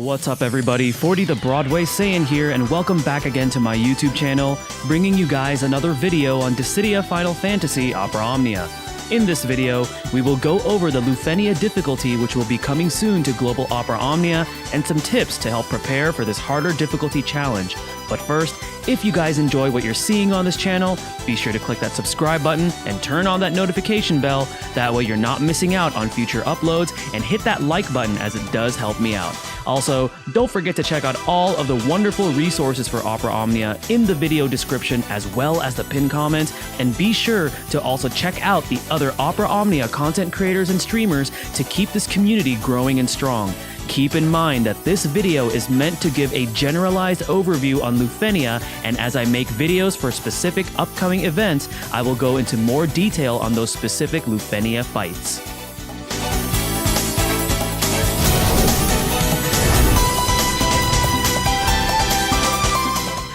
What's up everybody, 40 the Broadway Saiyan here, and welcome back again to my YouTube channel, bringing you guys another video on Dissidia Final Fantasy Opera Omnia. In this video, we will go over the Luphenia Difficulty, which will be coming soon to Global Opera Omnia, and some tips to help prepare for this harder difficulty challenge. But first, if you guys enjoy what you're seeing on this channel, be sure to click that subscribe button and turn on that notification bell. That way you're not missing out on future uploads, and hit that like button as it does help me out. Also, don't forget to check out all of the wonderful resources for Opera Omnia in the video description as well as the pinned comments, and be sure to also check out the other Opera Omnia content creators and streamers to keep this community growing and strong. Keep in mind that this video is meant to give a generalized overview on Luphenia, and as I make videos for specific upcoming events, I will go into more detail on those specific Luphenia fights.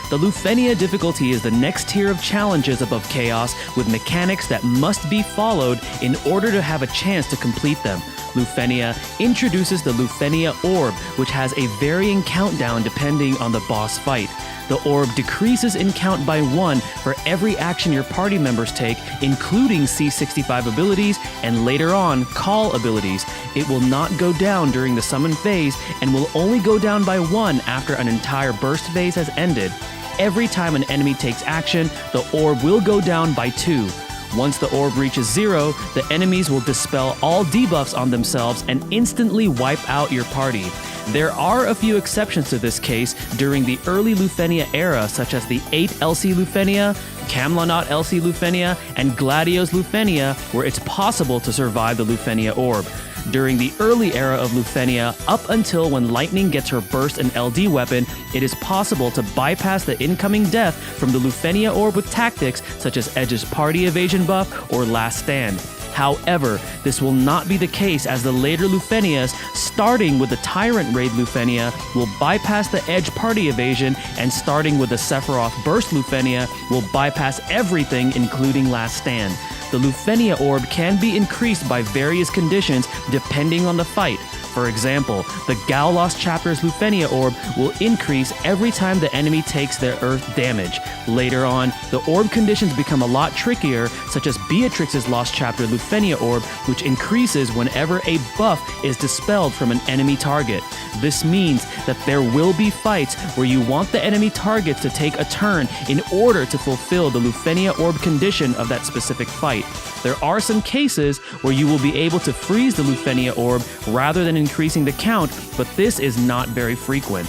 The Luphenia Difficulty is the next tier of challenges above Chaos, with mechanics that must be followed in order to have a chance to complete them. Luphenia introduces the Luphenia Orb, which has a varying countdown depending on the boss fight. The orb decreases in count by 1 for every action your party members take, including C65 abilities and later on call abilities. It will not go down during the summon phase and will only go down by 1 after an entire burst phase has ended. Every time an enemy takes action, the orb will go down by 2. Once the orb reaches 0, the enemies will dispel all debuffs on themselves and instantly wipe out your party. There are a few exceptions to this case during the early Luphenia era, such as the 8 LC Luphenia, Camlonaut LC Luphenia, and Gladios Luphenia, where it's possible to survive the Luphenia Orb. During the early era of Luphenia, up until when Lightning gets her burst and LD weapon, it is possible to bypass the incoming death from the Luphenia Orb with tactics such as Edge's party evasion buff or Last Stand. However, this will not be the case, as the later Luphenias, starting with the Tyrant Raid Luphenia, will bypass the Edge party evasion, and starting with the Sephiroth Burst Luphenia, will bypass everything including Last Stand. The Luphenia Orb can be increased by various conditions depending on the fight. For example, the Global Chapter's Luphenia Orb will increase every time the enemy takes their earth damage. Later on, the orb conditions become a lot trickier, such as Beatrix's Lost Chapter Luphenia Orb, which increases whenever a buff is dispelled from an enemy target. This means that there will be fights where you want the enemy targets to take a turn in order to fulfill the Luphenia Orb condition of that specific fight. There are some cases where you will be able to freeze the Luphenia Orb rather than increasing the count, but this is not very frequent.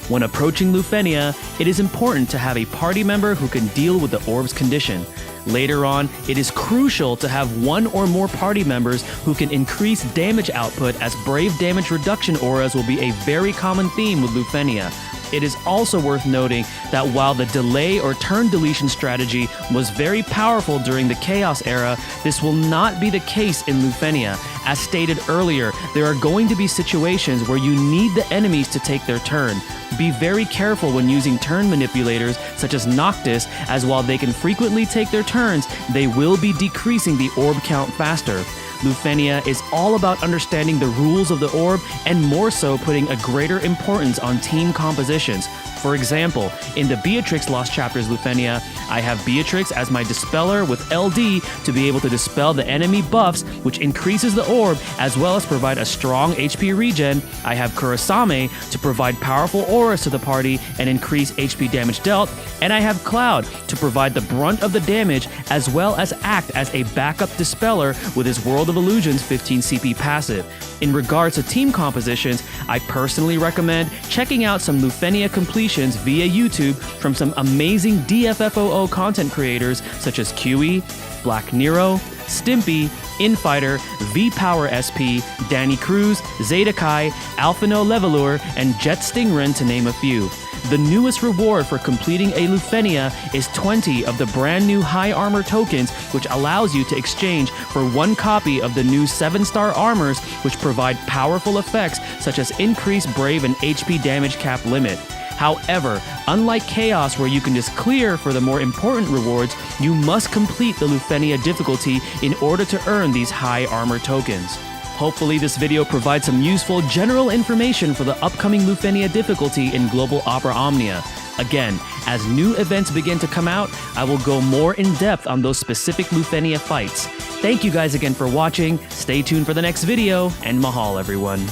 When approaching Luphenia, it is important to have a party member who can deal with the orb's condition. Later on, it is crucial to have one or more party members who can increase damage output, as brave damage reduction auras will be a very common theme with Luphenia. It is also worth noting that while the delay or turn deletion strategy was very powerful during the Chaos era, this will not be the case in Luphenia. As stated earlier, there are going to be situations where you need the enemies to take their turn. Be very careful when using turn manipulators such as Noctis, as while they can frequently take their turns, they will be decreasing the orb count faster. Luphenia is all about understanding the rules of the orb, and more so putting a greater importance on team compositions. For example, in the Beatrix Lost Chapters Luphenia, I have Beatrix as my dispeller with LD to be able to dispel the enemy buffs, which increases the orb, as well as provide a strong HP regen. I have Kurasame to provide powerful auras to the party and increase HP damage dealt, and I have Cloud to provide the brunt of the damage, as well as act as a backup dispeller with his World of Illusions 15 CP passive. In regards to team compositions, I personally recommend checking out some Luphenia completions via YouTube from some amazing DFFOO content creators such as QE, Black Nero, Stimpy, Infighter, V-Power SP, Danny Cruz, Zeta Kai, Alphino Levelure, and Jet Stingren, to name a few. The newest reward for completing a Luphenia is 20 of the brand new high armor tokens, which allows you to exchange for 1 copy of the new 7-star armors, which provide powerful effects such as increased brave and HP damage cap limit. However, unlike Chaos where you can just clear for the more important rewards, you must complete the Luphenia Difficulty in order to earn these high armor tokens. Hopefully this video provides some useful general information for the upcoming Luphenia Difficulty in Global Omnia. Again, as new events begin to come out, I will go more in depth on those specific Luphenia fights. Thank you guys again for watching, stay tuned for the next video, and mahal everyone.